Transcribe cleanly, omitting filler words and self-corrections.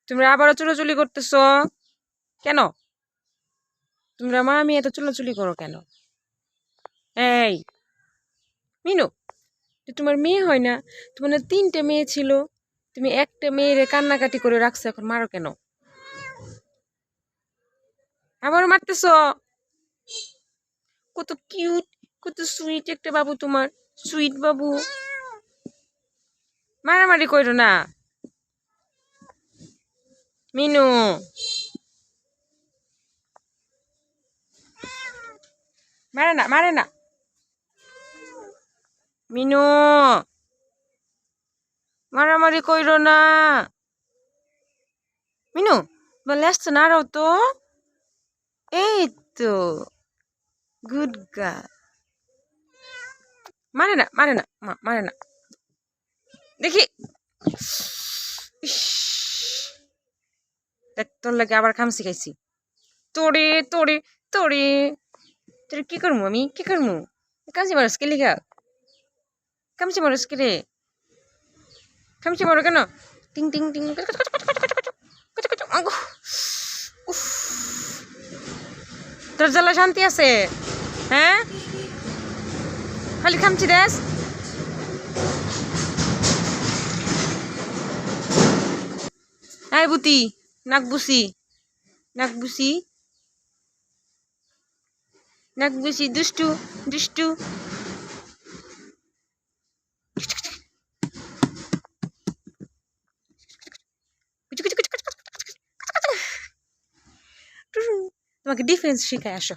তোমরা আবারও চুলোচুলি করতেছ কেন? তোমরা মামি এত চুলোচুলি করো কেন? এই মিনু, তোমার মেয়ে হয় না? তোমার না 3টে মেয়ে ছিল, তুমি একটা মেয়েরে কান্নাকাটি করে রাখছো, এখন মারো কেন? আবারও মারতেছ? কত কিউট, কত সুইট একটা বাবু তোমার, সুইট বাবু। মারামারি করো না মিনু। মারে না, মারে না মিনু, মারামারি কইরো না মিনু। বলে আসছে না, আরো তো এই তো গুড গার্ল। মারে না, মারে না, মারে না, দেখি। ইস, দেখ তোর লাগে আবার খামসি খাইছি। তোরে তোরে তোরে তোরে কি করবো আমি, কি করবো? কামচি মারস কে লিগা? কামচি মারস কে রে? কামচি মারো কেন? টিং টিং টিং। উফ, তোর জ্বালা শান্তি আছে? হ্যাঁ, খালি খামচি দেস। আয় বুতি, নাক বুসি, নাক বুসি, নাক বুসি, দুষ্টু দুষ্টু। তোমাকে ডিফেন্স শিখায় আসো।